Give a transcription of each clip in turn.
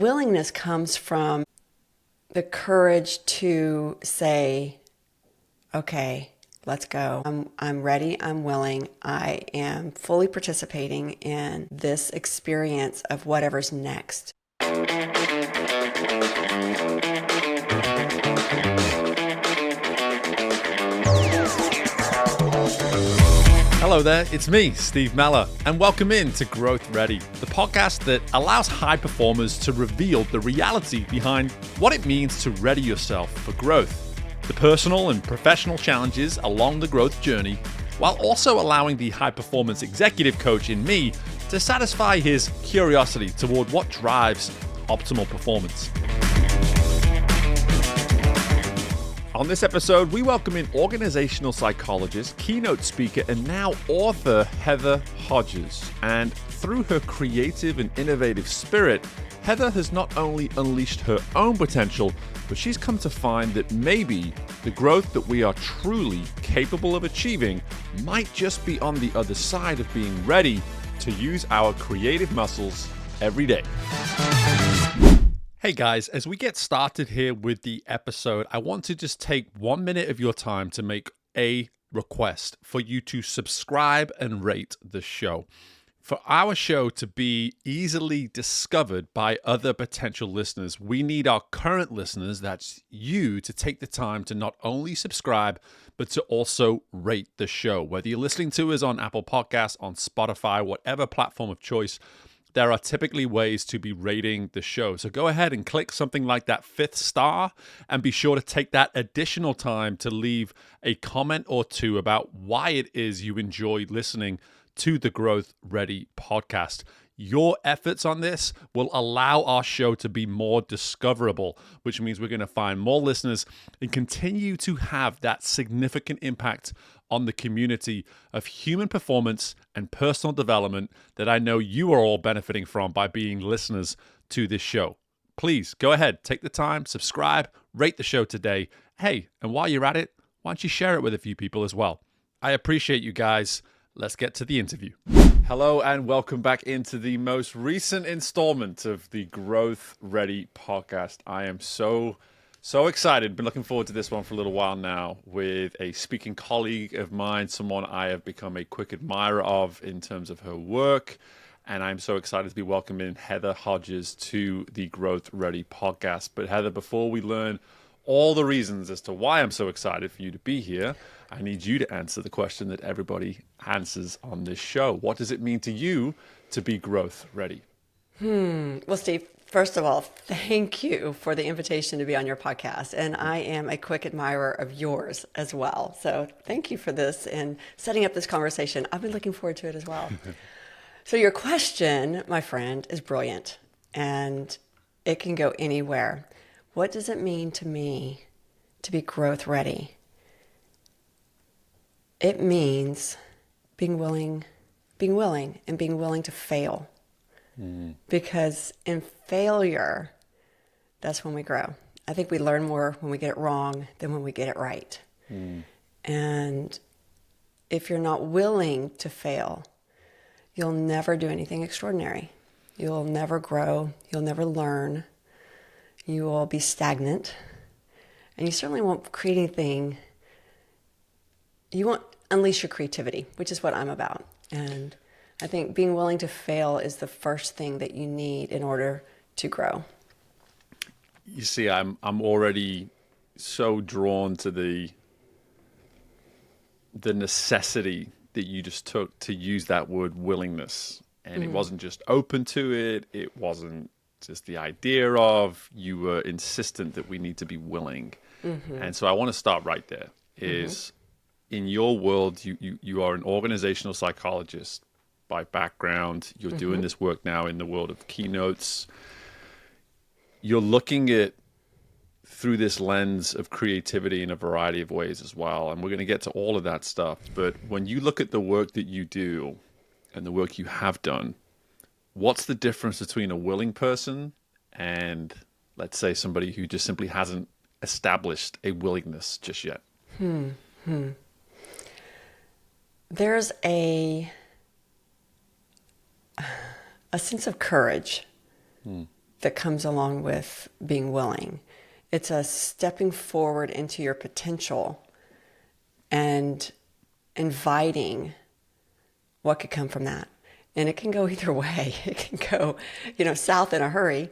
Willingness comes from the courage to say, okay, let's go. I'm ready. I'm willing. I am fully participating in this experience of whatever's next. Hello there, it's me, Steve Mellor, and welcome in to Growth Ready, the podcast that allows high performers to reveal the reality behind what it means to ready yourself for growth, the personal and professional challenges along the growth journey, while also allowing the high performance executive coach in me to satisfy his curiosity toward what drives optimal performance. On this episode, we welcome in organizational psychologist, keynote speaker, and now author Heather Hodges. And through her creative and innovative spirit, Heather has not only unleashed her own potential, but she's come to find that maybe the growth that we are truly capable of achieving might just be on the other side of being ready to use our creative muscles every day. Hey guys, as we get started here with the episode, I want to just take 1 minute of your time to make a request for you to subscribe and rate the show. For our show to be easily discovered by other potential listeners, we need our current listeners, that's you, to take the time to not only subscribe, but to also rate the show. Whether you're listening to us on Apple Podcasts, on Spotify, whatever platform of choice, there are typically ways to be rating the show. So go ahead and click something like that 5th star and be sure to take that additional time to leave a comment or two about why it is you enjoy listening to the Growth Ready podcast. Your efforts on this will allow our show to be more discoverable, which means we're going to find more listeners and continue to have that significant impact on the community of human performance and personal development that I know you are all benefiting from by being listeners to this show. Please go ahead, take the time, subscribe, rate the show today. Hey, and while you're at it, why don't you share it with a few people as well? I appreciate you guys. Let's get to the interview. Hello and welcome back into the most recent installment of the Growth Ready podcast. I am so excited. Been looking forward to this one for a little while now with a speaking colleague of mine, someone I have become a quick admirer of in terms of her work. And I'm so excited to be welcoming Heather Hodges to the Growth Ready podcast. But Heather, before we learn all the reasons as to why I'm so excited for you to be here, I need you to answer the question that everybody answers on this show. What does it mean to you to be growth ready? Well, Steve, first of all, thank you for the invitation to be on your podcast. And I am a quick admirer of yours as well. So thank you for this and setting up this conversation. I've been looking forward to it as well. So your question, my friend, is brilliant. And it can go anywhere. What does it mean to me to be growth ready? It means being willing and being willing to fail. Because in failure, that's when we grow. I think we learn more when we get it wrong than when we get it right. And if you're not willing to fail, you'll never do anything extraordinary. You'll never grow. You'll never learn. You will be stagnant. And you certainly won't create anything. You won't unleash your creativity, which is what I'm about. And I think being willing to fail is the first thing that you need in order to grow. You see, I'm already so drawn to the necessity that you just took to use that word willingness. And it wasn't just open to it. It wasn't just the idea of, you were insistent that we need to be willing. And so I want to start right there is in your world, you are an organizational psychologist by background. You're doing this work now in the world of keynotes. You're looking at through this lens of creativity in a variety of ways as well. And we're going to get to all of that stuff. But when you look at the work that you do and the work you have done, what's the difference between a willing person and, let's say, somebody who just simply hasn't established a willingness just yet? There's a sense of courage that comes along with being willing. It's a stepping forward into your potential and inviting what could come from that. And it can go either way. It can go, south in a hurry.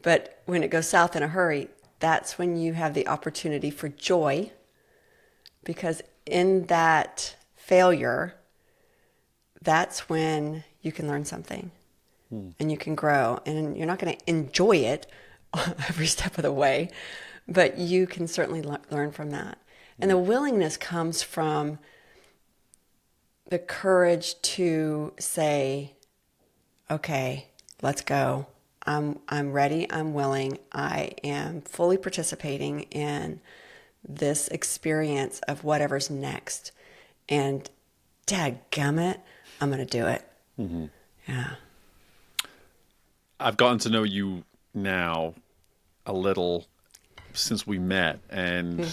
But when it goes south in a hurry, that's when you have the opportunity for joy, because in that failure, that's when you can learn something and you can grow. And you're not going to enjoy it every step of the way, but you can certainly learn from that. And the willingness comes from the courage to say, okay, let's go. I'm ready. I'm willing. I am fully participating in this experience of whatever's next. And dadgummit, I'm going to do it. Mm-hmm. Yeah. I've gotten to know you now a little since we met, and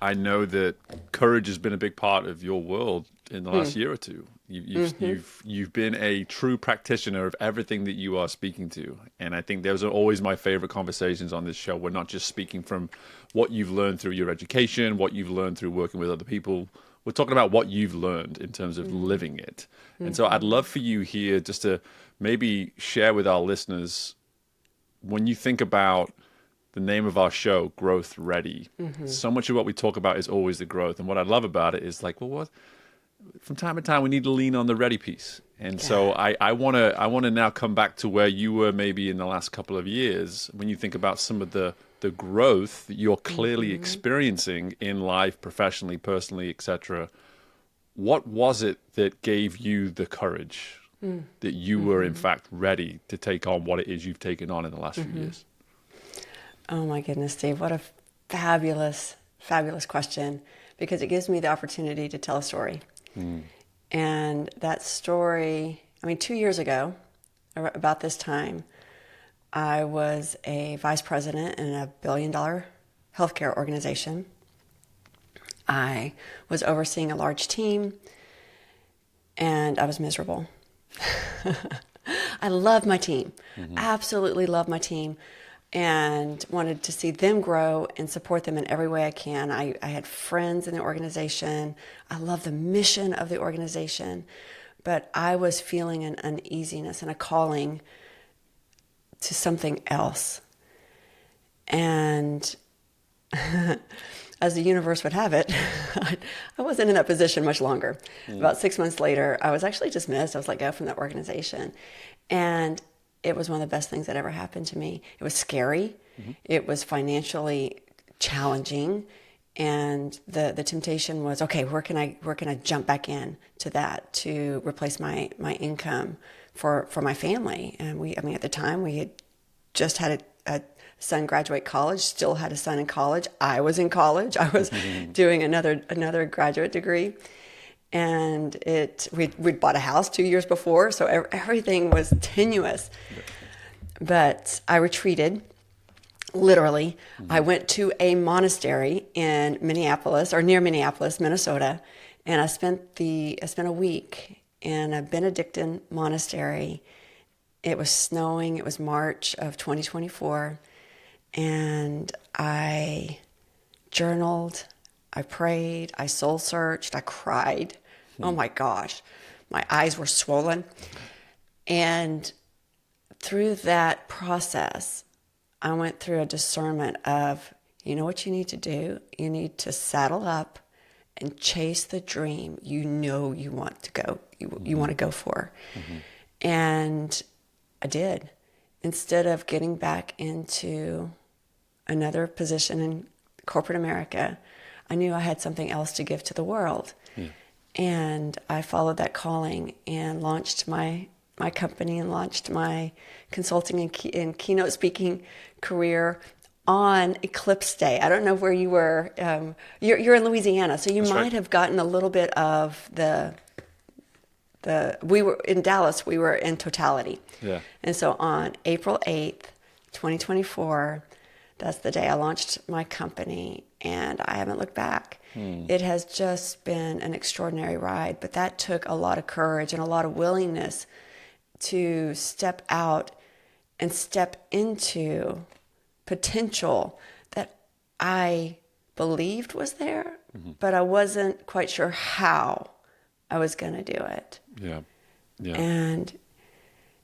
I know that courage has been a big part of your world in the last year or two. You've been a true practitioner of everything that you are speaking to, and I think those are always my favorite conversations on this show. We're not just speaking from what you've learned through your education, what you've learned through working with other people. We're talking about what you've learned in terms of living it. And so I'd love for you here just to maybe share with our listeners, when you think about the name of our show, Growth Ready, so much of what we talk about is always the growth. And what I love about it is like, well, from time to time, we need to lean on the ready piece. And so I want to now come back to where you were maybe in the last couple of years, when you think about some of the growth that you're clearly experiencing in life, professionally, personally, etc. What was it that gave you the courage that you were in fact ready to take on what it is you've taken on in the last few years? Oh my goodness, Steve, what a fabulous, fabulous question, because it gives me the opportunity to tell a story. And that story, 2 years ago, about this time, I was a vice president in a billion-dollar healthcare organization. I was overseeing a large team, and I was miserable. I love my team, absolutely love my team, and wanted to see them grow and support them in every way I can. I had friends in the organization. I love the mission of the organization, but I was feeling an uneasiness and a calling to something else. And as the universe would have it, I wasn't in that position much longer. About 6 months later, I was actually dismissed. I was let go from that organization. And it was one of the best things that ever happened to me. It was scary. It was financially challenging. And the temptation was, okay, where can I jump back in to that to replace my income for my family? And at the time we had just had a son graduate college, still had a son in college. I was in college. I was doing another graduate degree. And we'd bought a house 2 years before, so everything was tenuous. But I retreated, literally. I went to a monastery in Minneapolis, or near Minneapolis, Minnesota, and I spent a week in a Benedictine monastery. It was snowing. It was March of 2024, and I journaled. I prayed, I soul searched, I cried. Oh my gosh, my eyes were swollen. And through that process, I went through a discernment of, you know what you need to do? You need to saddle up and chase the dream you want to go, you want to go for. And I did. Instead of getting back into another position in corporate America, I knew I had something else to give to the world. And I followed that calling and launched my company and launched my consulting and keynote speaking career on Eclipse Day. I don't know where you were. You're in Louisiana, so you might have gotten a little bit of we were in Dallas, we were in totality. Yeah. And so on April 8th, 2024, that's the day I launched my company, and I haven't looked back. It has just been an extraordinary ride, but that took a lot of courage and a lot of willingness to step out and step into potential that I believed was there, but I wasn't quite sure how I was going to do it. Yeah. Yeah. And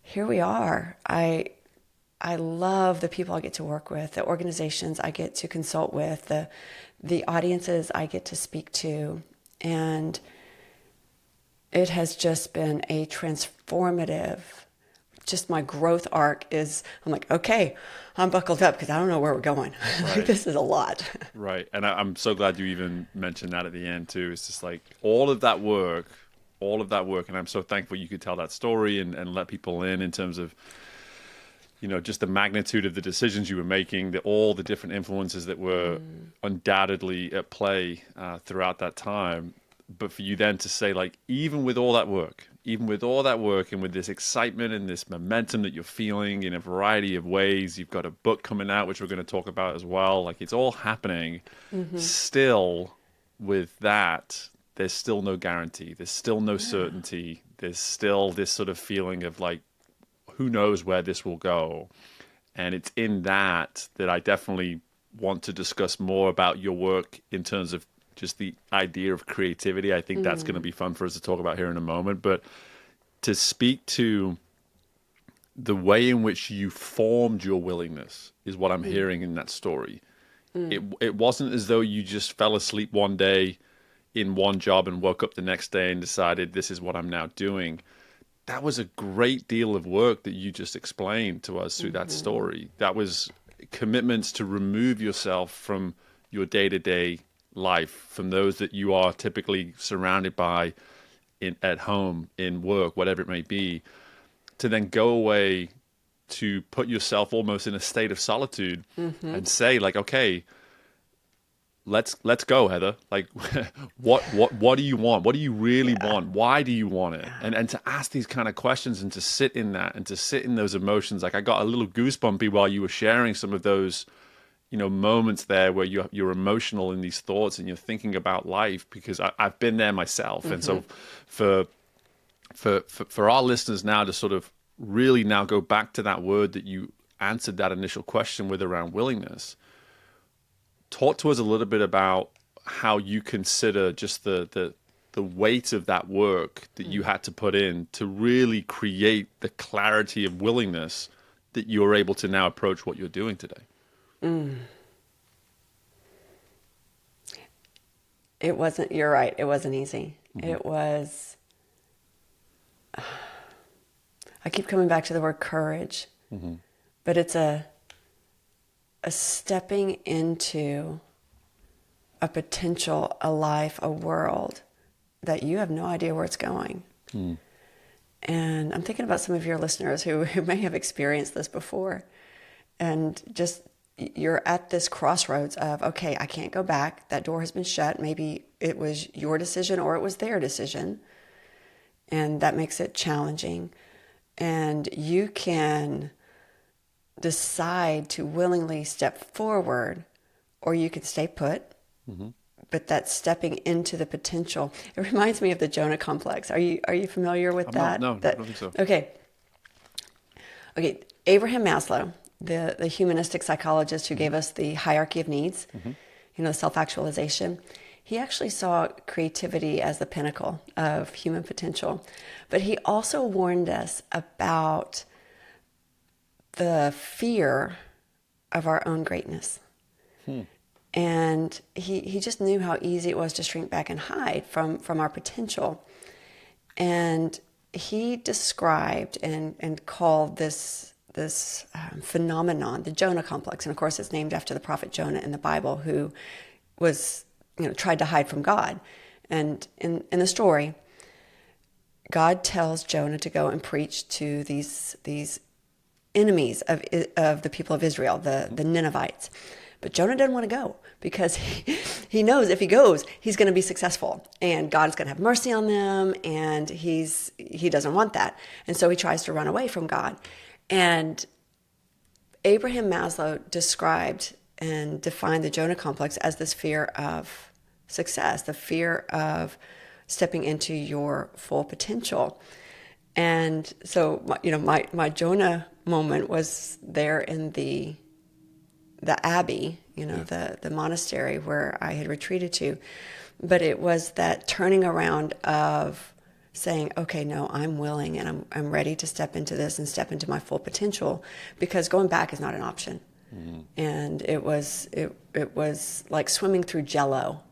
here we are. I love the people I get to work with, the organizations I get to consult with, the audiences I get to speak to. And it has just been a transformative, just my growth arc is, I'm like, okay, I'm buckled up because I don't know where we're going. Right. This is a lot. Right. And I'm so glad you even mentioned that at the end too. It's just like all of that work, and I'm so thankful you could tell that story and let people in terms of, you know, just the magnitude of the decisions you were making, all the different influences that were undoubtedly at play throughout that time. But for you then to say, like, even with all that work and with this excitement and this momentum that you're feeling in a variety of ways, you've got a book coming out, which we're going to talk about as well. Like, it's all happening. Still, with that, there's still no guarantee. There's still no certainty. There's still this sort of feeling of like, who knows where this will go. And it's in that I definitely want to discuss more about your work in terms of just the idea of creativity. I think that's going to be fun for us to talk about here in a moment. But to speak to the way in which you formed your willingness is what I'm hearing in that story. It wasn't as though you just fell asleep one day in one job and woke up the next day and decided this is what I'm now doing. That was a great deal of work that you just explained to us through that story. That was commitments to remove yourself from your day-to-day life, from those that you are typically surrounded by at home, in work, whatever it may be, to then go away to put yourself almost in a state of solitude and say, like, okay, let's go, Heather. Like, what do you want? What do you really want? Why do you want it? And to ask these kind of questions and to sit in that and to sit in those emotions. Like, I got a little goosebumpy while you were sharing some of those, you know, moments there where you're emotional in these thoughts and you're thinking about life, because I've been there myself. And so for our listeners now to sort of really now go back to that word that you answered that initial question with around willingness. Talk to us a little bit about how you consider just the weight of that work that you had to put in to really create the clarity of willingness that you're able to now approach what you're doing today. It wasn't, you're right, it wasn't easy. It was, I keep coming back to the word courage, but it's a stepping into a potential, a life, a world that you have no idea where it's going. And I'm thinking about some of your listeners who may have experienced this before. And just, you're at this crossroads of, okay, I can't go back. That door has been shut. Maybe it was your decision or it was their decision. And that makes it challenging. And you can decide to willingly step forward, or you can stay put. But that's stepping into the potential. It reminds me of the Jonah Complex. Are you familiar with that? No, I don't think so. Okay. Abraham Maslow, the humanistic psychologist who gave us the hierarchy of needs, self-actualization. He actually saw creativity as the pinnacle of human potential. But he also warned us about the fear of our own greatness. And he just knew how easy it was to shrink back and hide from our potential. And he described and called this phenomenon the Jonah Complex. And of course, it's named after the prophet Jonah in the Bible, who was, tried to hide from God. And in the story, God tells Jonah to go and preach to these enemies of the people of Israel, the Ninevites. But Jonah doesn't want to go because he knows if he goes, he's going to be successful and God is going to have mercy on them, and he doesn't want that. And so he tries to run away from God. And Abraham Maslow described and defined the Jonah Complex as this fear of success, the fear of stepping into your full potential. And so, my Jonah moment was there in the abbey, the monastery where I had retreated to. But it was that turning around of saying, okay, no, I'm willing and I'm ready to step into this and step into my full potential, because going back is not an option. And it was like swimming through Jello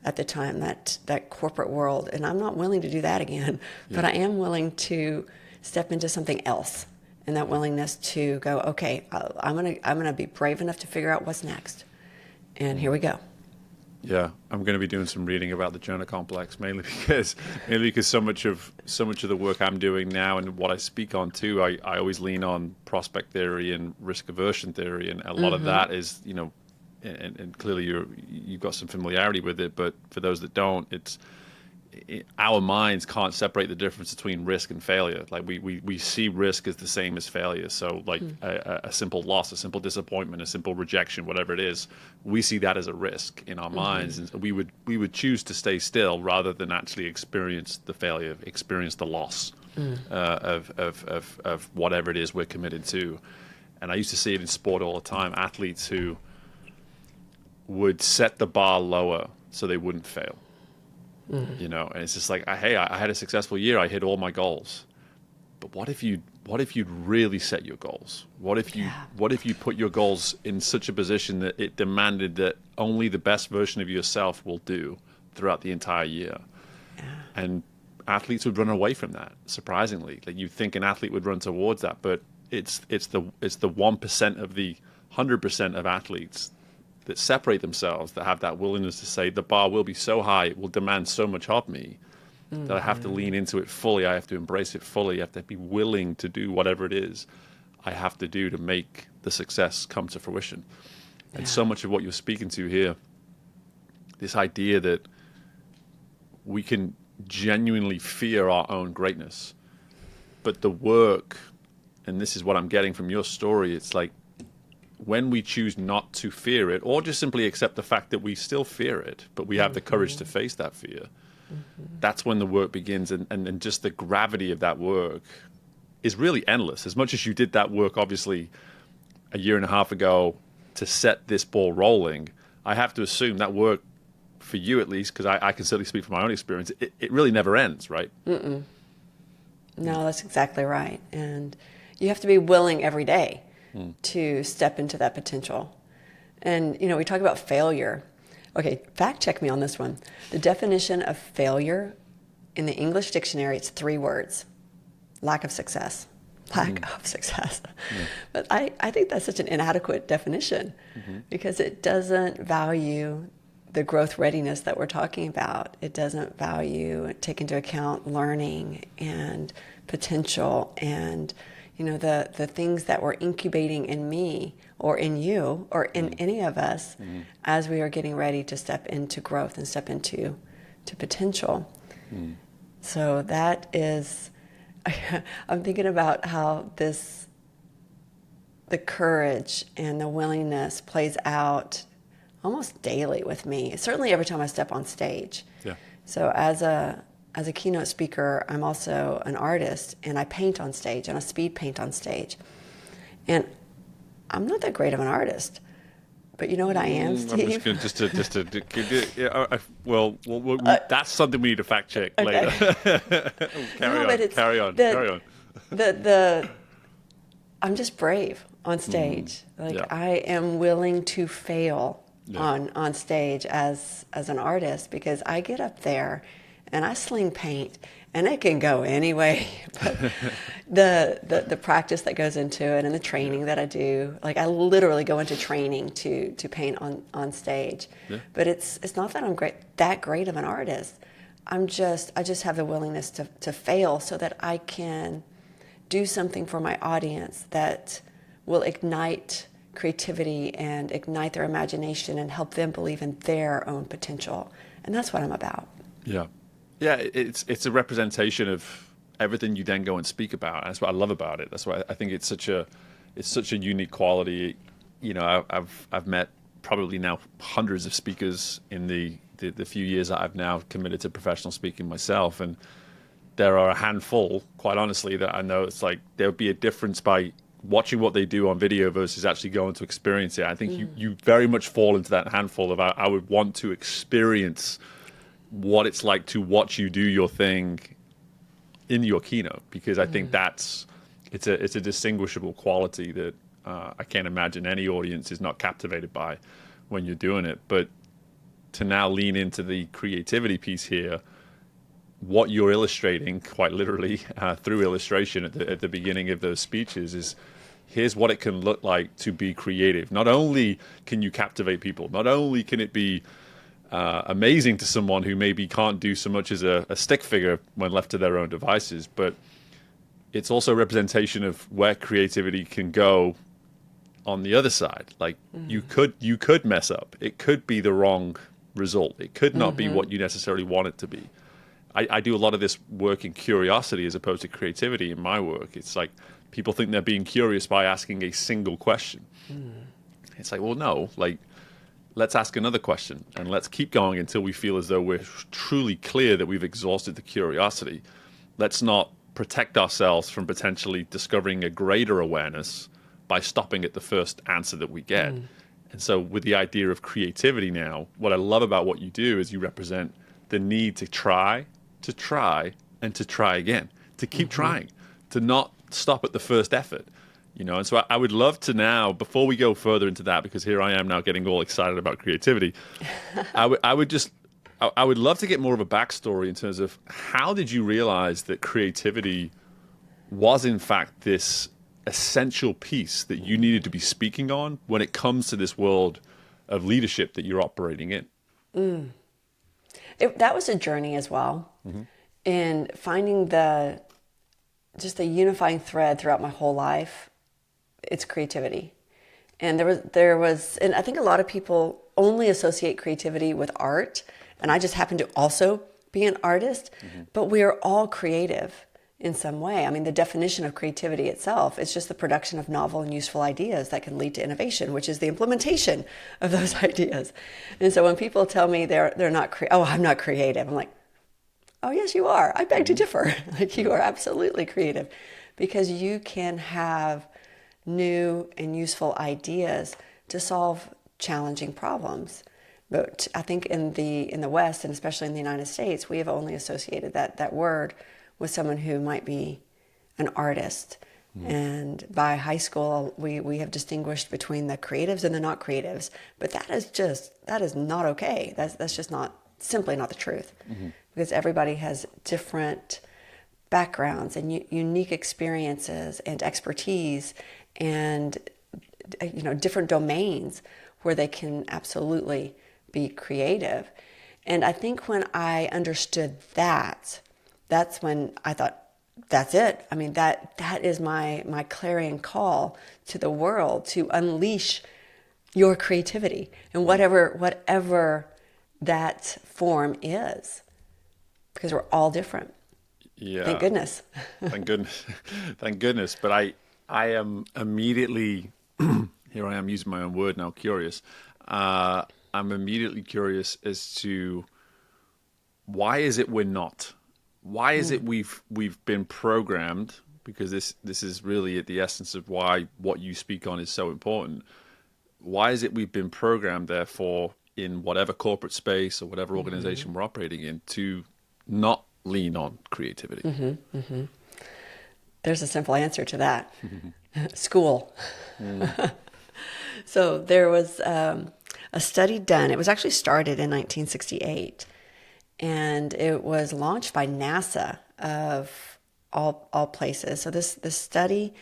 at the time, that corporate world. And I'm not willing to do that again, but I am willing to step into something else. And that willingness to go, okay, I'm gonna be brave enough to figure out what's next. And here we go. Yeah, I'm going to be doing some reading about the Jonah Complex, mainly because so much of the work I'm doing now and what I speak on too, I always lean on prospect theory and risk aversion theory, and a lot of that is, and clearly you've got some familiarity with it, but for those that don't, our minds can't separate the difference between risk and failure. Like we see risk as the same as failure. So like a simple loss, a simple disappointment, a simple rejection, whatever it is, we see that as a risk in our minds, and we would choose to stay still rather than actually experience the failure, experience the loss of whatever it is we're committed to. And I used to see it in sport all the time. Athletes who would set the bar lower so they wouldn't fail. And it's just like, hey, I had a successful year. I hit all my goals. But what if you'd really set your goals? What if you put your goals in such a position that it demanded that only the best version of yourself will do throughout the entire year? Yeah. And athletes would run away from that, surprisingly. Like, you'd think an athlete would run towards that, but it's the 1% of the 100% of athletes that separate themselves, that have that willingness to say, the bar will be so high, it will demand so much of me that I have to lean into it fully. I have to embrace it fully. I have to be willing to do whatever it is I have to do to make the success come to fruition. And so much of what you're speaking to here, this idea that we can genuinely fear our own greatness, but the work, and this is what I'm getting from your story, it's like, when we choose not to fear it, or just simply accept the fact that we still fear it, but we have the courage to face that fear, that's when the work begins. And just the gravity of that work is really endless. As much as you did that work, obviously, a year and a half ago to set this ball rolling, I have to assume that work, for you at least, because I can certainly speak from my own experience, it really never ends, right? No, that's exactly right. And you have to be willing every day to step into that potential. And, we talk about failure. Okay, fact check me on this one. The definition of failure in the English dictionary, it's 3 words. Lack of success. Lack of success. But I think that's such an inadequate definition because it doesn't value the growth readiness that we're talking about. It doesn't take into account learning and potential and the things that we're incubating in me or in you or in any of us as we are getting ready to step into growth and step into potential. So that is, I'm thinking about how the courage and the willingness plays out almost daily with me. Certainly every time I step on stage. Yeah. So as a keynote speaker, I'm also an artist, and I paint on stage, and I speed paint on stage. And I'm not that great of an artist, but you know what I am, Steve? That's something we need to fact check later. Carry on. I'm just brave on stage. I am willing to fail on stage as an artist, because I get up there and I sling paint, and it can go anyway. But the practice that goes into it and the training that I do, like I literally go into training to paint on stage. Yeah. But it's not that I'm that great of an artist. I just have the willingness to fail so that I can do something for my audience that will ignite creativity and ignite their imagination and help them believe in their own potential. And that's what I'm about. Yeah. Yeah, it's a representation of everything you then go and speak about. That's what I love about it. That's why I think it's such a unique quality. I've met probably now hundreds of speakers in the few years that I've now committed to professional speaking myself, and there are a handful, quite honestly, that I know it's like there would be a difference by watching what they do on video versus actually going to experience it. I think you very much fall into that handful of I would want to experience what it's like to watch you do your thing in your keynote, because I think it's a distinguishable quality that I can't imagine any audience is not captivated by when you're doing it. But to now lean into the creativity piece here, what you're illustrating quite literally through illustration at the beginning of those speeches is, here's what it can look like to be creative. Not only can you captivate people, not only can it be amazing to someone who maybe can't do so much as a stick figure when left to their own devices, but it's also a representation of where creativity can go on the other side. Like you could mess up. It could be the wrong result. It could not be what you necessarily want it to be. I do a lot of this work in curiosity as opposed to creativity in my work. It's like people think they're being curious by asking a single question. It's like, well, no, like, let's ask another question and let's keep going until we feel as though we're truly clear that we've exhausted the curiosity. Let's not protect ourselves from potentially discovering a greater awareness by stopping at the first answer that we get. And so with the idea of creativity now, what I love about what you do is you represent the need to try, and to try again, to keep trying, to not stop at the first effort. You know, and so I would love to now, before we go further into that, because here I am now getting all excited about creativity, I would love to get more of a backstory in terms of how did you realize that creativity was in fact this essential piece that you needed to be speaking on when it comes to this world of leadership that you're operating in? That was a journey as well, in finding the unifying thread throughout my whole life. It's creativity. And there was, and I think a lot of people only associate creativity with art. And I just happen to also be an artist, but we are all creative in some way. I mean, the definition of creativity itself is just the production of novel and useful ideas that can lead to innovation, which is the implementation of those ideas. And so when people tell me they're not I'm not creative, I'm like, oh yes, you are. I beg to differ. Like, you are absolutely creative, because you can have new and useful ideas to solve challenging problems. But I think in the West, and especially in the United States, we have only associated that word with someone who might be an artist. And by high school, we have distinguished between the creatives and the not creatives. But that is not okay. That's just simply not the truth. Because everybody has different backgrounds and unique experiences and expertise and different domains where they can absolutely be creative. And I think when I understood that, that's when I thought, that's it. I mean, that is my clarion call to the world, to unleash your creativity and whatever that form is, because we're all different. Yeah. Thank goodness. Thank goodness. Thank goodness. But I am immediately, here I am using my own word now, curious. I'm immediately curious as to why is it we're not? Why is it we've been programmed? Because this is really at the essence of why what you speak on is so important. Why is it we've been programmed, therefore, in whatever corporate space or whatever organization we're operating in, to not lean on creativity? There's a simple answer to that. School. So there was a study done. It was actually started in 1968. And it was launched by NASA, of all places. So this study,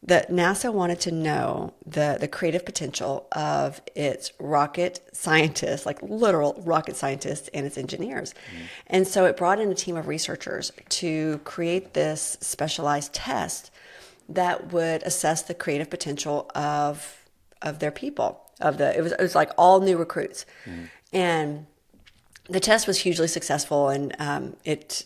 that NASA wanted to know the creative potential of its rocket scientists, like literal rocket scientists, and its engineers. And so it brought in a team of researchers to create this specialized test that would assess the creative potential of their people. It was like all new recruits. And the test was hugely successful, and it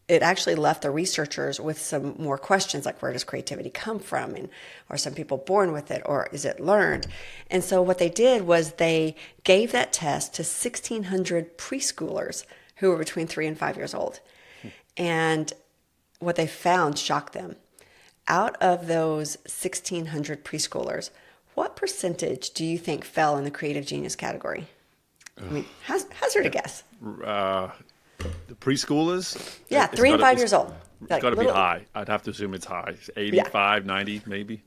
actually left the researchers with some more questions, like, where does creativity come from? And are some people born with it, or is it learned? And so what they did was they gave that test to 1,600 preschoolers who were between 3 and 5 years old. And what they found shocked them. out of those 1,600 preschoolers, what percentage do you think fell in the creative genius category? I mean, hazard a guess. The preschoolers? Yeah, 3 and 5 years old. It's got to be high. I'd have to assume it's high. 85, 90 maybe.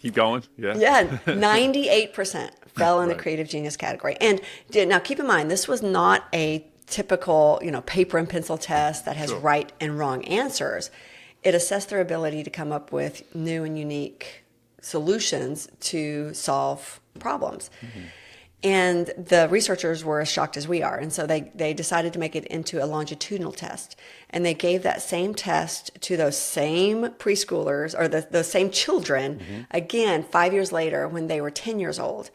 Keep going. Yeah. Yeah, 98% fell in the creative genius category. And now keep in mind, this was not a typical, paper and pencil test that has right and wrong answers. It assessed their ability to come up with new and unique solutions to solve problems. Mm-hmm. And the researchers were as shocked as we are. And so they decided to make it into a longitudinal test. And they gave that same test to those same preschoolers or those same children, again, 5 years later when they were 10 years old.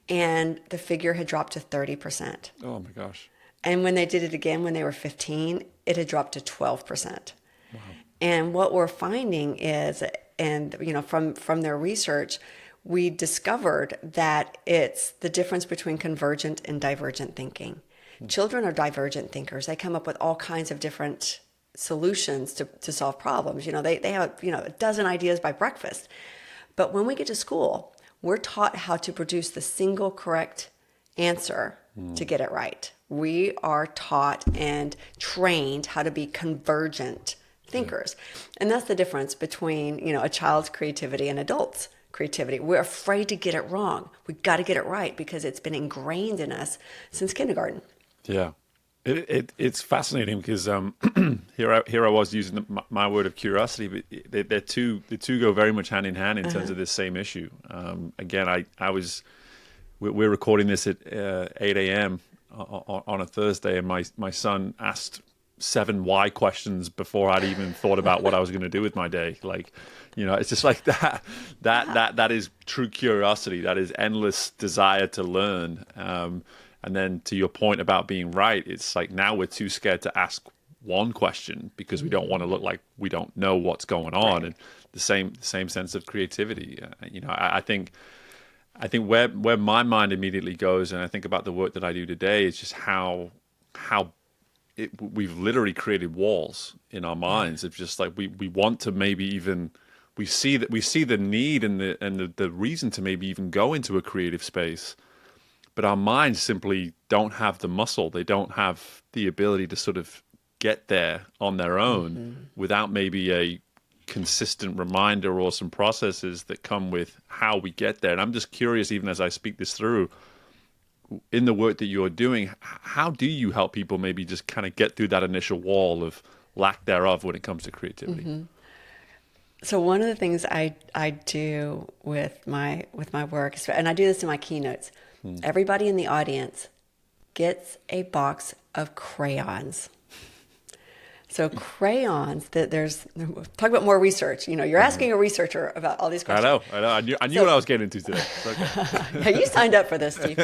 And the figure had dropped to 30%. Oh, my gosh. And when they did it again when they were 15, it had dropped to 12%. Wow. And what we're finding is, and from their research, we discovered that it's the difference between convergent and divergent thinking. Children are divergent thinkers. They come up with all kinds of different solutions to solve problems. They have, a dozen ideas by breakfast. But when we get to school, we're taught how to produce the single correct answer to get it right. We are taught and trained how to be convergent thinkers. And that's the difference between, a child's creativity and adults' creativity. We're afraid to get it wrong. We've got to get it right because it's been ingrained in us since kindergarten. Yeah. It's fascinating because here I was using my word of curiosity, but the two go very much hand in hand in terms of this same issue. Again, we're recording this at 8 a.m. on a Thursday, and my son asked 7 why questions before I'd even thought about what I was going to do with my day. It's just like that. That is true curiosity. That is endless desire to learn. And then to your point about being right, it's like now we're too scared to ask one question because we don't want to look like we don't know what's going on. Right. And the same sense of creativity. I think where my mind immediately goes, and I think about the work that I do today, is just how we've literally created walls in our minds. It's just like we want to maybe even we see the need and the reason to maybe even go into a creative space, but our minds simply don't have the muscle. They don't have the ability to sort of get there on their own without maybe a consistent reminder or some processes that come with how we get there. And I'm just curious, even as I speak this through, in the work that you're doing, how do you help people maybe just kind of get through that initial wall of lack thereof when it comes to creativity? Mm-hmm. So one of the things I do with my work, and I do this in my keynotes, everybody in the audience gets a box of crayons. So crayons, talk about more research. You're asking a researcher about all these questions. I know. I knew what I was getting into today. Okay. Yeah, you signed up for this, Steve.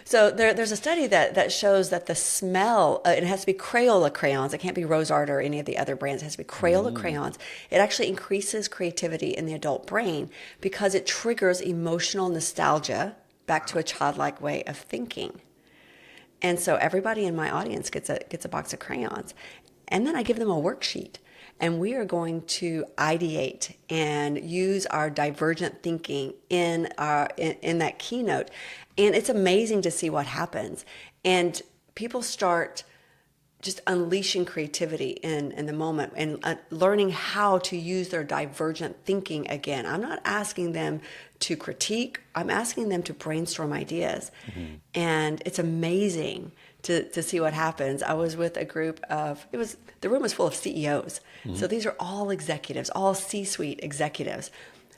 So there's a study that shows that the smell, it has to be Crayola crayons. It can't be Rose Art or any of the other brands. It has to be Crayola crayons. It actually increases creativity in the adult brain because it triggers emotional nostalgia back to a childlike way of thinking. And so everybody in my audience gets a box of crayons. And then I give them a worksheet, and we are going to ideate and use our divergent thinking in that keynote. And it's amazing to see what happens. And people start just unleashing creativity in the moment and learning how to use their divergent thinking again. I'm not asking them to critique. I'm asking them to brainstorm ideas. Mm-hmm. And it's amazing to see what happens. I was with a group the room was full of CEOs. Mm-hmm. So these are all executives, all C-suite executives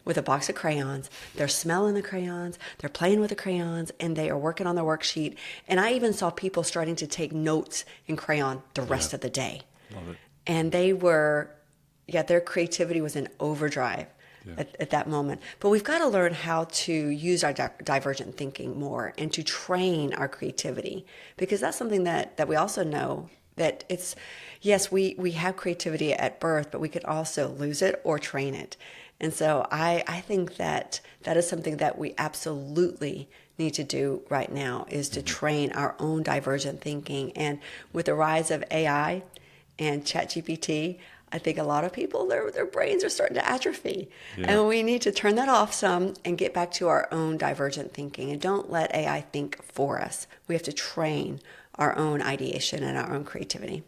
with a box of crayons. They're smelling the crayons, they're playing with the crayons, and they are working on their worksheet. And I even saw people starting to take notes in crayon the rest of the day. Love it. And their creativity was in overdrive. At that moment. But we've got to learn how to use our divergent thinking more and to train our creativity, because that's something that we also know that it's, yes, we have creativity at birth, but we could also lose it or train it. And so I think that is something that we absolutely need to do right now, is to train our own divergent thinking. And with the rise of AI and ChatGPT, I think a lot of people, their brains are starting to atrophy. Yeah. And we need to turn that off some and get back to our own divergent thinking. And don't let AI think for us. We have to train our own ideation and our own creativity.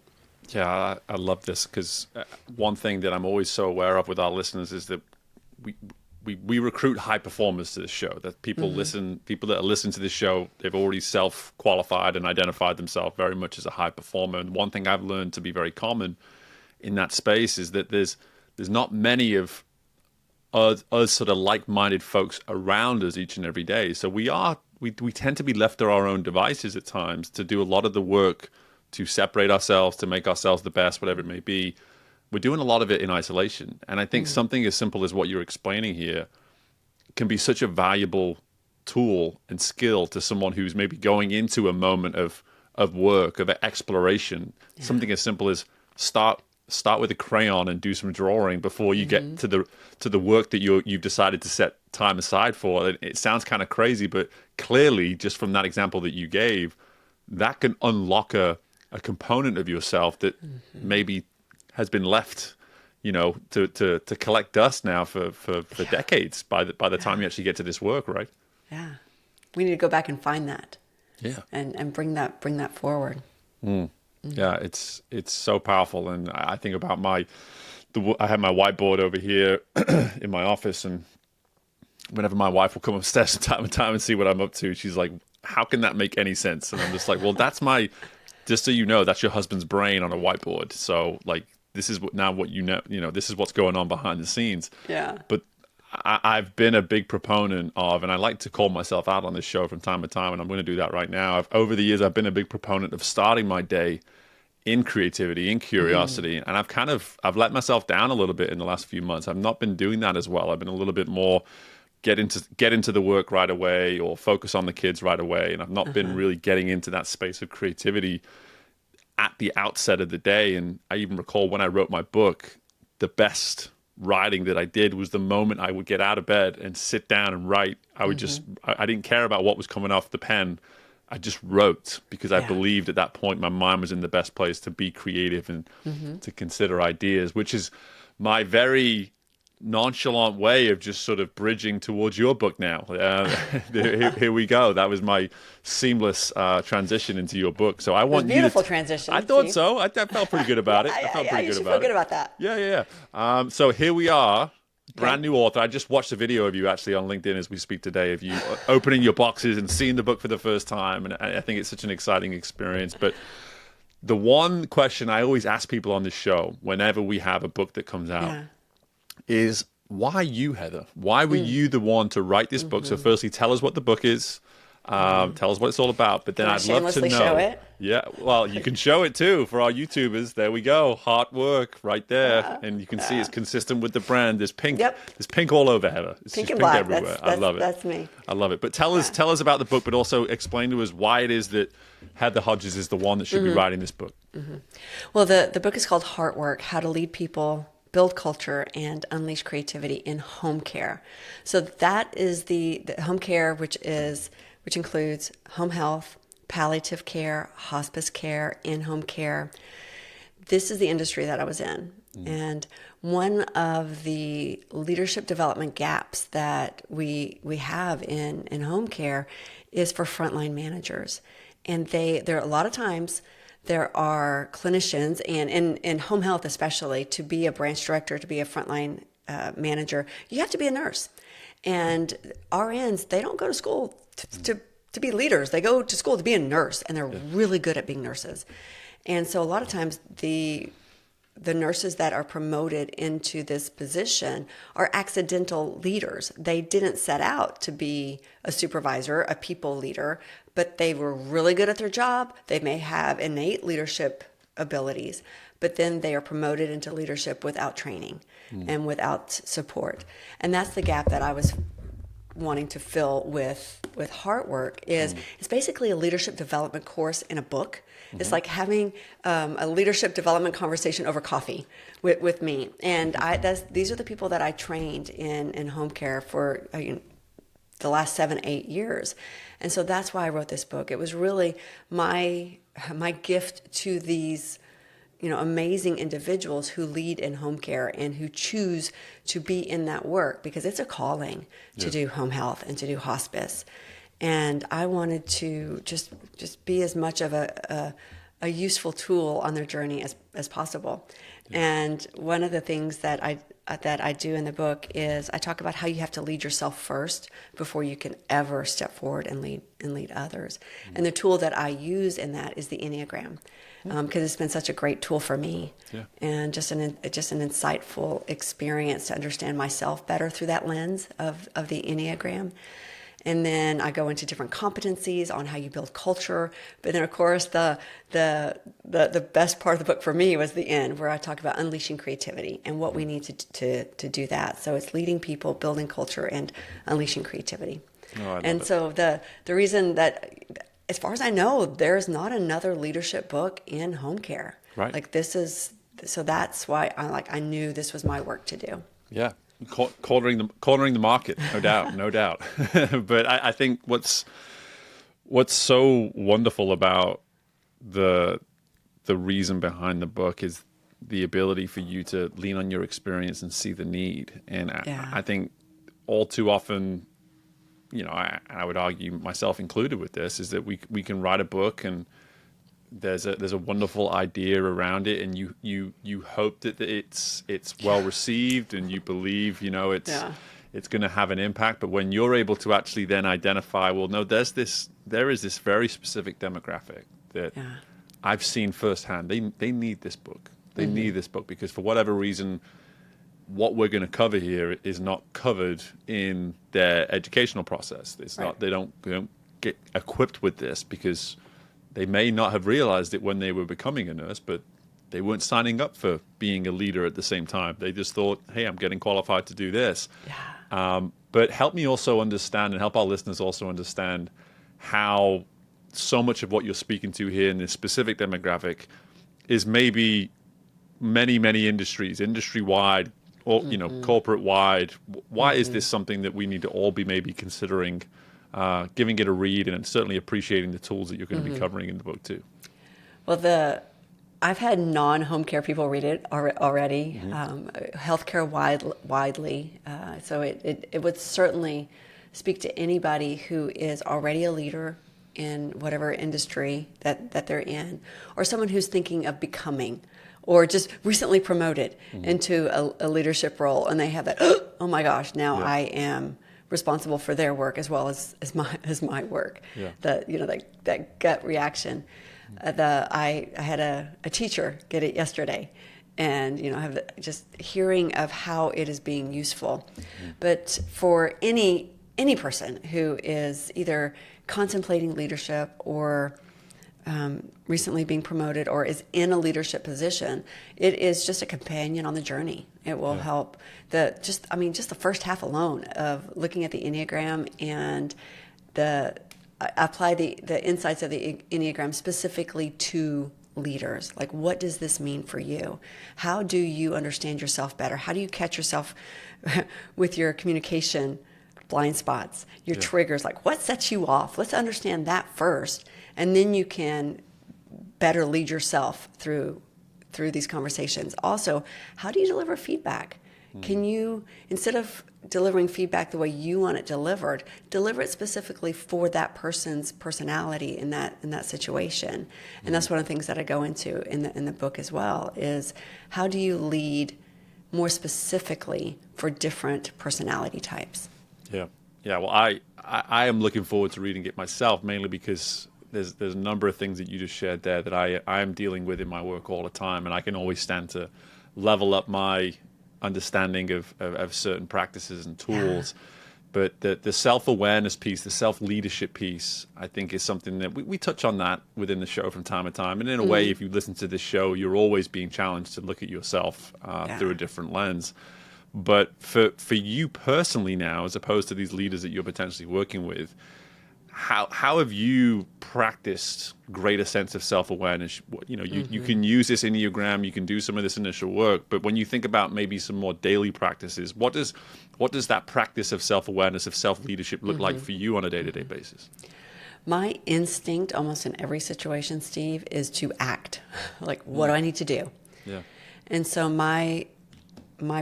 Yeah, I love this because one thing that I'm always so aware of with our listeners is that we recruit high performers to this show. That people people that are listening to this show, they've already self-qualified and identified themselves very much as a high performer. And one thing I've learned to be very common in that space is that there's not many of us sort of like-minded folks around us each and every day. So we tend to be left to our own devices at times to do a lot of the work to separate ourselves, to make ourselves the best, whatever it may be. We're doing a lot of it in isolation. And I think something as simple as what you're explaining here can be such a valuable tool and skill to someone who's maybe going into a moment of work, of exploration. Yeah. Something as simple as start with a crayon and do some drawing before you get to the work that you've decided to set time aside for. It sounds kind of crazy, but clearly, just from that example that you gave, that can unlock a component of yourself that maybe has been left, to collect dust now for decades by the time you actually get to this work, right? Yeah, we need to go back and find that. Yeah, and bring that forward. Yeah, it's so powerful, and I think about I have my whiteboard over here in my office, and whenever my wife will come upstairs from time to time and see what I'm up to, she's like, "How can that make any sense?" And I'm just like, "Well, that's just so you know, that's your husband's brain on a whiteboard. So like, this is what this is what's going on behind the scenes." Yeah. But I've been a big proponent of, and I like to call myself out on this show from time to time, and I'm going to do that right now. Over the years, I've been a big proponent of starting my day in creativity, in curiosity, and I've let myself down a little bit in the last few months. I've not been doing that as well. I've been a little bit more get into the work right away or focus on the kids right away, and I've not been really getting into that space of creativity at the outset of the day. And I even recall when I wrote my book, the best writing that I did was the moment I would get out of bed and sit down and write. I would I didn't care about what was coming off the pen. I just wrote because I believed at that point my mind was in the best place to be creative and to consider ideas, which is my very nonchalant way of just sort of bridging towards your book now. Here we go. That was my seamless transition into your book. So I want you beautiful transition. I thought so. I felt pretty good about it. I felt pretty good about it. Feel good about that. Yeah. So here we are. Brand new author. I just watched a video of you actually on LinkedIn as we speak today of you opening your boxes and seeing the book for the first time. And I think it's such an exciting experience. But the one question I always ask people on this show whenever we have a book that comes out is, why you, Heather? Why were you the one to write this book? So firstly, tell us what the book is. Tell us what it's all about. But then I'd love to know. Show it? Yeah, well, you can show it too for our YouTubers. There we go. Hard work right there. And you can see it's consistent with the brand. There's pink. There's pink all over, Heather. It's pink just and pink black. everywhere. I love it. That's me. I love it. But tell us about the book, but also explain to us why it is that Heather Hodges is the one that should be writing this book. Well, the book is called Heart Work: How to Lead People, Build Culture, and Unleash Creativity in Home Care. So that is the home care, which includes home health, palliative care, hospice care, in-home care. This is the industry that I was in. And one of the leadership development gaps that we have in home care is for frontline managers. And there are a lot of times there are clinicians, and in home health especially, to be a branch director, to be a frontline manager, you have to be a nurse. And RNs, they don't go to school to be leaders. They go to school to be a nurse, and they're really good at being nurses. And so a lot of times the nurses that are promoted into this position are accidental leaders. They didn't set out to be a supervisor, a people leader, but they were really good at their job. They may have innate leadership abilities, but then they are promoted into leadership without training and without support. And that's the gap that I was wanting to fill with Heart Work. It's basically a leadership development course in a book. It's like having a leadership development conversation over coffee with me. And these are the people that I trained in home care for the last 7-8 years. And so that's why I wrote this book. It was really my gift to these amazing individuals who lead in home care and who choose to be in that work, because it's a calling to do home health and to do hospice. And I wanted to just be as much of a useful tool on their journey as possible. And one of the things that I do in the book is I talk about how you have to lead yourself first before you can ever step forward and lead others. And the tool that I use in that is the Enneagram, because it's been such a great tool for me, and just an insightful experience to understand myself better through that lens of the Enneagram. And then I go into different competencies on how you build culture. But then, of course, the best part of the book for me was the end, where I talk about unleashing creativity and what we need to do that. So it's leading people, building culture, and unleashing creativity. And so the reason that, as far as I know, there's not another leadership book in home care. Right. Like so that's why I knew this was my work to do. Yeah. Cornering the market, no doubt. But I think what's so wonderful about the reason behind the book is the ability for you to lean on your experience and see the need. And I think all too often, I would argue, myself included with this, is that we can write a book and there's a wonderful idea around it, and you hope that it's well received, and you believe it's going to have an impact. But when you're able to actually then identify, well, no, there is this very specific demographic that I've seen firsthand. They need this book. They need this book because for whatever reason, what we're going to cover here is not covered in their educational process. It's not. They don't get equipped with this because they may not have realized it when they were becoming a nurse, but they weren't signing up for being a leader at the same time. They just thought, hey, I'm getting qualified to do this. But help me also understand, and help our listeners also understand, how so much of what you're speaking to here in this specific demographic is maybe many, many industries, industry-wide, or corporate-wide. Why is this something that we need to all be maybe considering, giving it a read, and certainly appreciating the tools that you're going to be covering in the book too? Well, I've had non-home care people read it already, healthcare widely. So it would certainly speak to anybody who is already a leader in whatever industry that they're in, or someone who's thinking of becoming, or just recently promoted into a leadership role, and they have that, oh my gosh, now I am responsible for their work as well as my work. That gut reaction. I had a teacher get it yesterday, and have just hearing of how it is being useful. But for any person who is either contemplating leadership or recently being promoted or is in a leadership position, it is just a companion on the journey. It will help. Just the first half alone of looking at the Enneagram, and I apply the insights of the Enneagram specifically to leaders. Like, what does this mean for you? How do you understand yourself better? How do you catch yourself with your communication blind spots, your triggers? Like, what sets you off? Let's understand that first, and then you can better lead yourself through these conversations. Also, how do you deliver feedback? Can you, instead of delivering feedback the way you want it delivered, deliver it specifically for that person's personality in that situation? And that's one of the things that I go into in the book as well, is how do you lead more specifically for different personality types? Yeah. Well, I am looking forward to reading it myself, mainly because there's a number of things that you just shared there that I am dealing with in my work all the time, and I can always stand to level up my understanding of certain practices and tools. But the self-awareness piece, the self-leadership piece, I think is something that we touch on that within the show from time to time. And in a way, if you listen to this show, you're always being challenged to look at yourself through a different lens. But for you personally now, as opposed to these leaders that you're potentially working with, how have you practiced greater sense of self-awareness? You can use this Enneagram, you can do some of this initial work, but when you think about maybe some more daily practices, what does that practice of self-awareness, of self-leadership look like for you on a day-to-day basis? My instinct almost in every situation, Steve, is to act. Like, what do I need to do? Yeah. And so my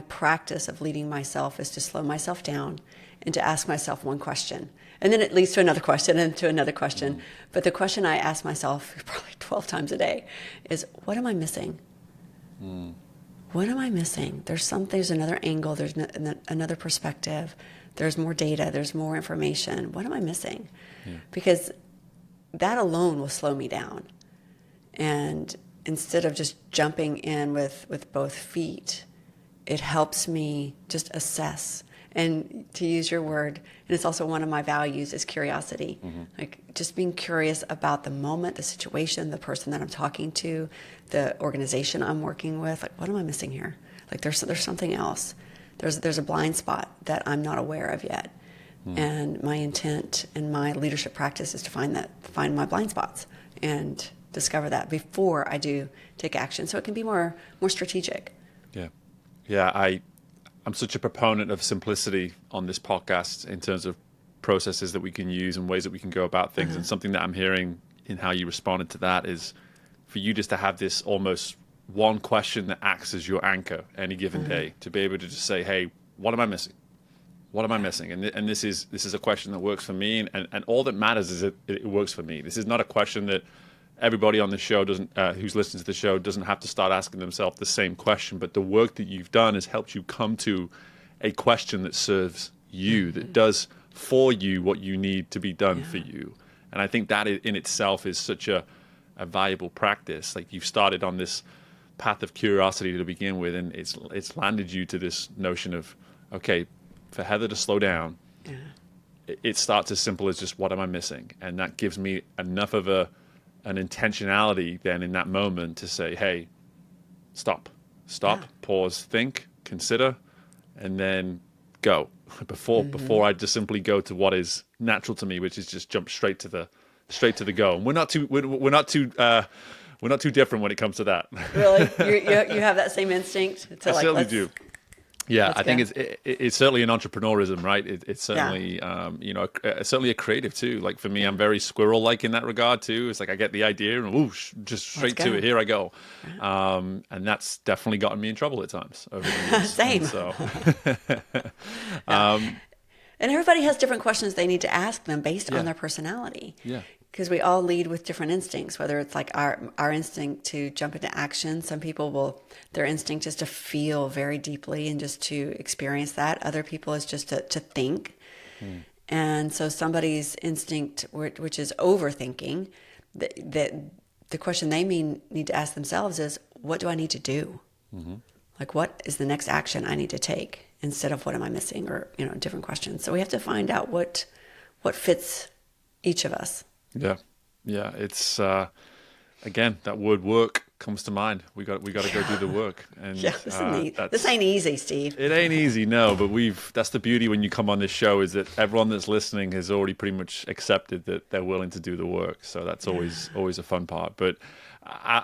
practice of leading myself is to slow myself down and to ask myself one question. And then it leads to another question and to another question. But the question I ask myself probably 12 times a day is, what am I missing? What am I missing? There's another angle, there's another perspective, there's more data, there's more information. What am I missing? Yeah. Because that alone will slow me down. And instead of just jumping in with both feet, it helps me just assess. And to use your word, and it's also one of my values, is curiosity. Like just being curious about the moment, the situation, the person that I'm talking to, the organization I'm working with. Like, what am I missing here? Like there's something else. There's a blind spot that I'm not aware of yet. And my intent and my leadership practice is to find my blind spots and discover that before I do take action, so it can be more strategic. Yeah. I'm such a proponent of simplicity on this podcast in terms of processes that we can use and ways that we can go about things. And something that I'm hearing in how you responded to that is for you just to have this almost one question that acts as your anchor any given day, to be able to just say, hey, what am I missing? What am I missing? And this is a question that works for me. And all that matters is it works for me. This is not a question that everybody on the show who's listening to the show doesn't have to start asking themselves the same question, but the work that you've done has helped you come to a question that serves you, that does for you what you need to be done for you. And I think that in itself is such a valuable practice. Like you've started on this path of curiosity to begin with, and it's landed you to this notion of, okay, for Heather to slow down, it starts as simple as just, what am I missing? And that gives me enough of an intentionality then in that moment to say, hey, stop, pause, think, consider, and then go before I just simply go to what is natural to me, which is just jump straight to the go. And we're not too different when it comes to that. Really? You have that same instinct? I certainly do. Yeah, I think it's certainly an entrepreneurism, right? It's certainly, certainly a creative too. Like for me, I'm very squirrel-like in that regard too. It's like I get the idea and whoosh, just straight to it. Here I go. And that's definitely gotten me in trouble at times over the years. Same. And everybody has different questions they need to ask them based on their personality. Yeah. Because we all lead with different instincts, whether it's like our instinct to jump into action. Some people their instinct is to feel very deeply and just to experience that. Other people is just to think. And so somebody's instinct, which is overthinking, the question they need to ask themselves is, what do I need to do? Like, what is the next action I need to take, instead of what am I missing, or different questions. So we have to find out what fits each of us. Yeah. It's again, that word work comes to mind. We got to go do the work. And this ain't easy, Steve. It ain't easy, no. But that's the beauty when you come on this show, is that everyone that's listening has already pretty much accepted that they're willing to do the work. So that's always a fun part. But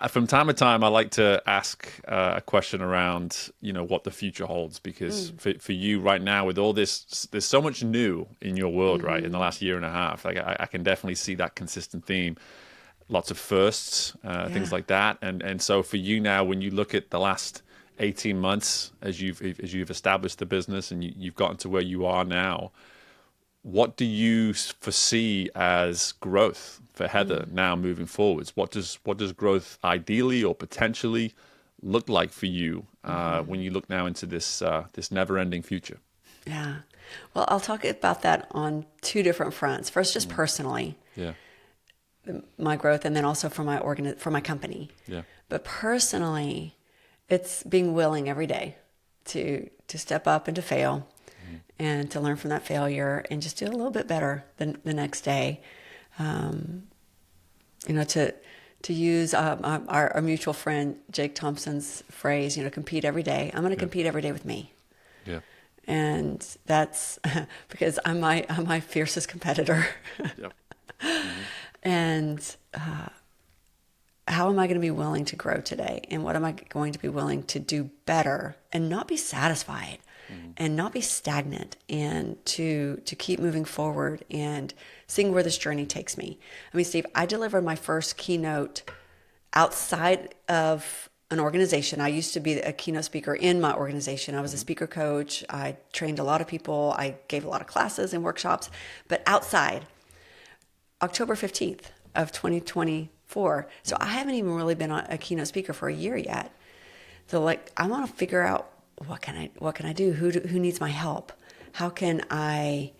from time to time, I like to ask a question around what the future holds, because for you right now, with all this, there's so much new in your world, right? In the last year and a half, like I can definitely see that consistent theme. Lots of firsts, things like that, and so for you now, when you look at the last 18 months as you've established the business and you've gotten to where you are now, what do you foresee as growth for Heather now moving forwards? What does growth ideally or potentially look like for you when you look now into this never-ending future? Yeah, well, I'll talk about that on two different fronts. First, just personally. Yeah. My growth, and then also for my company. Yeah. But personally, it's being willing every day to step up and to fail, and to learn from that failure and just do a little bit better the next day. To use our mutual friend Jake Thompson's phrase, compete every day. I'm going to compete every day with me. Yeah. And that's because I'm my fiercest competitor. Yep. And how am I going to be willing to grow today? And what am I going to be willing to do better and not be satisfied and not be stagnant, and to keep moving forward and seeing where this journey takes me. I mean, Steve, I delivered my first keynote outside of an organization. I used to be a keynote speaker in my organization. I was a speaker coach. I trained a lot of people. I gave a lot of classes and workshops, but outside, October 15th of 2024. So I haven't even really been a keynote speaker for a year yet. So like, I want to figure out what can I do? Who needs my help? How can I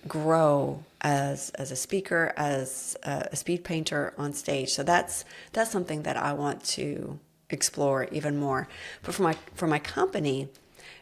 grow as a speaker, as a speed painter on stage? So that's something that I want to explore even more. But for my company,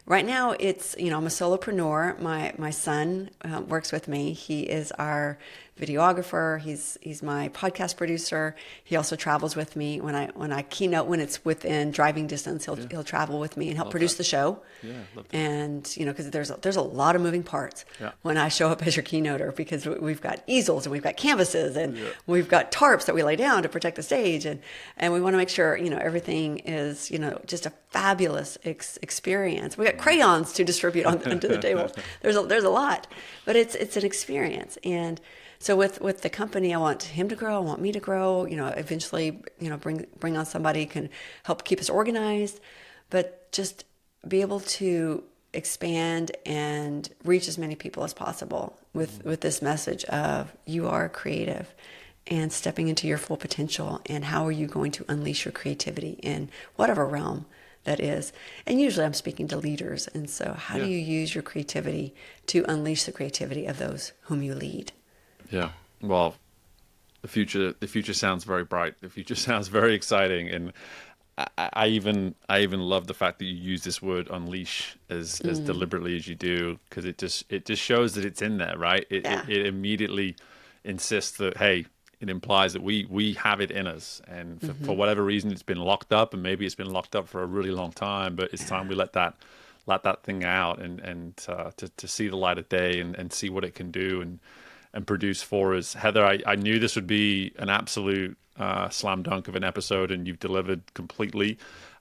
right now it's, I'm a solopreneur. My son works with me. He is our videographer. He's my podcast producer. He also travels with me when I keynote, when it's within driving distance. He'll travel with me and help produce the show. Yeah, love that. And because there's a lot of moving parts when I show up as your keynoter, because we've got easels and we've got canvases and we've got tarps that we lay down to protect the stage, and we want to make sure everything is just a fabulous experience. We got crayons to distribute onto the table. There's a lot, but it's an experience. And so with the company, I want him to grow. I want me to grow. Eventually, bring on somebody who can help keep us organized, but just be able to expand and reach as many people as possible with this message of you are creative and stepping into your full potential. And how are you going to unleash your creativity in whatever realm that is? And usually I'm speaking to leaders. And so how do you use your creativity to unleash the creativity of those whom you lead? Yeah. Well, the future sounds very bright. The future sounds very exciting. And I even love the fact that you use this word unleash as deliberately as you do, because it just shows that it's in there, right? It immediately insists that, hey, it implies that we have it in us, and for whatever reason it's been locked up, and maybe it's been locked up for a really long time, but it's time we let that thing out and to see the light of day and see what it can do and produce for us. Heather, I knew this would be an absolute slam dunk of an episode, and you've delivered completely.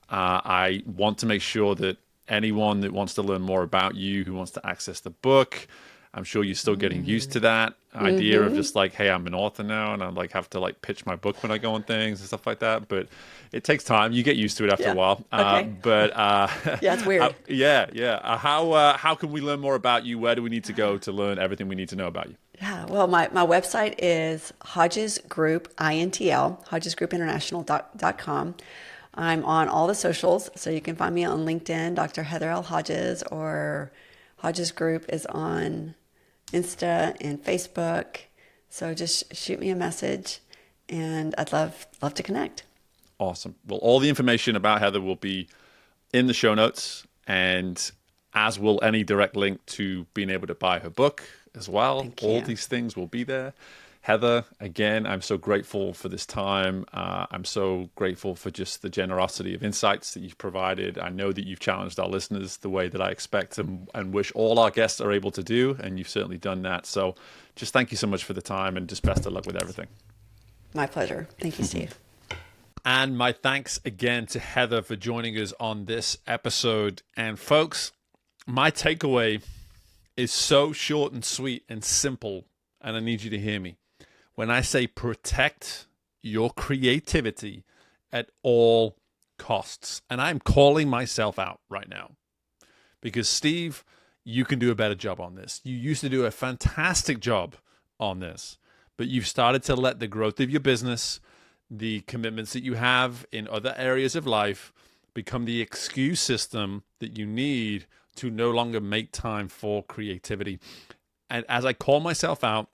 I want to make sure that anyone that wants to learn more about you, who wants to access the book, I'm sure you're still getting used to that idea of just like, hey, I'm an author now, and I have to pitch my book when I go on things and stuff like that. But it takes time. You get used to it after a while. Okay. It's weird. How can we learn more about you? Where do we need to go to learn everything we need to know about you? Yeah, well, my website is Hodges Group, INTL, HodgesGroupInternational.com. I'm on all the socials, so you can find me on LinkedIn, Dr. Heather L. Hodges, or Hodges Group is on Insta and Facebook. So just shoot me a message, and I'd love to connect. Awesome. Well, all the information about Heather will be in the show notes, and as will any direct link to being able to buy her book as well. All these things will be there. Heather, again, I'm so grateful for this time. I'm so grateful for just the generosity of insights that you've provided. I know that you've challenged our listeners the way that I expect and wish all our guests are able to do, and you've certainly done that. So just thank you so much for the time, and just best of luck with everything. My pleasure. Thank you, Steve. And my thanks again to Heather for joining us on this episode. And folks, my takeaway is so short and sweet and simple, and I need you to hear me. When I say protect your creativity at all costs, and I'm calling myself out right now, because Steve, you can do a better job on this. You used to do a fantastic job on this, but you've started to let the growth of your business, the commitments that you have in other areas of life, become the excuse system that you need to no longer make time for creativity. And as I call myself out,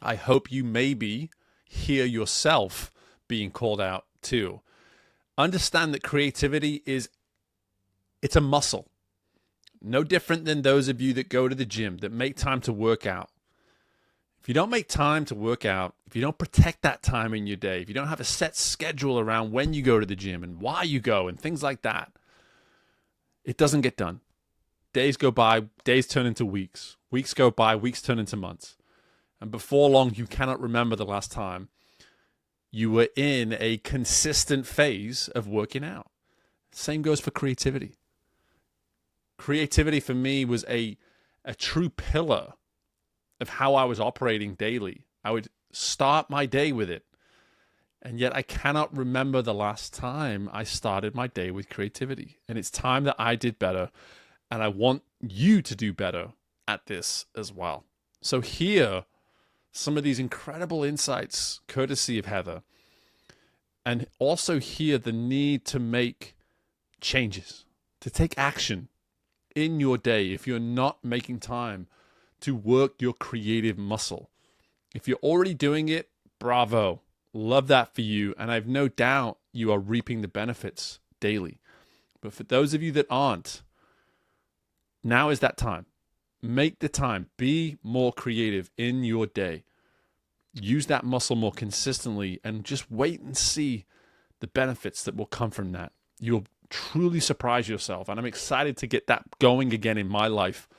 I hope you maybe hear yourself being called out too. Understand that creativity it's a muscle. No different than those of you that go to the gym, that make time to work out. If you don't make time to work out, if you don't protect that time in your day, if you don't have a set schedule around when you go to the gym and why you go and things like that, it doesn't get done. Days go by, days turn into weeks. Weeks go by, weeks turn into months. And before long, you cannot remember the last time you were in a consistent phase of working out. Same goes for creativity. Creativity for me was a true pillar of how I was operating daily. I would start my day with it. And yet I cannot remember the last time I started my day with creativity. And it's time that I did better. And I want you to do better at this as well. So here, some of these incredible insights, courtesy of Heather. And also here, the need to make changes, to take action in your day if you're not making time to work your creative muscle. If you're already doing it, bravo. Love that for you. And I have no doubt you are reaping the benefits daily. But for those of you that aren't, now is that time. Make the time. Be more creative in your day. Use that muscle more consistently and just wait and see the benefits that will come from that. You'll truly surprise yourself. And I'm excited to get that going again in my life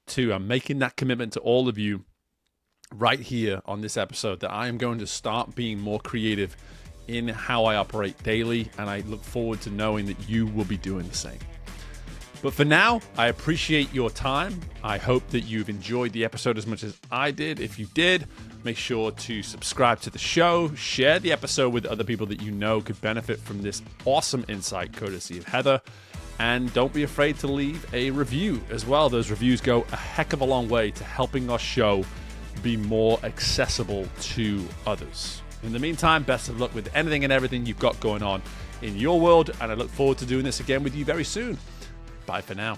too. I'm making that commitment to all of you right here on this episode that I am going to start being more creative in how I operate daily, and I look forward to knowing that you will be doing the same. But for now, I appreciate your time. I hope that you've enjoyed the episode as much as I did. If you did, make sure to subscribe to the show, share the episode with other people that you know could benefit from this awesome insight courtesy of Heather. And don't be afraid to leave a review as well. Those reviews go a heck of a long way to helping our show be more accessible to others. In the meantime, best of luck with anything and everything you've got going on in your world, and I look forward to doing this again with you very soon. Bye for now.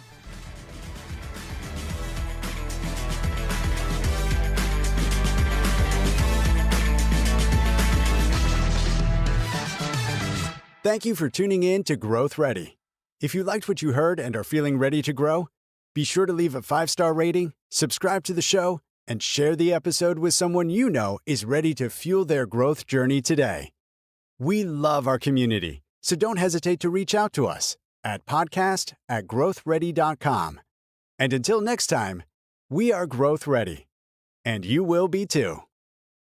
Thank you for tuning in to Growth Ready. If you liked what you heard and are feeling ready to grow, be sure to leave a 5-star rating, subscribe to the show, and share the episode with someone you know is ready to fuel their growth journey today. We love our community, so don't hesitate to reach out to us at podcast@growthready.com. And until next time, we are Growth Ready, and you will be too.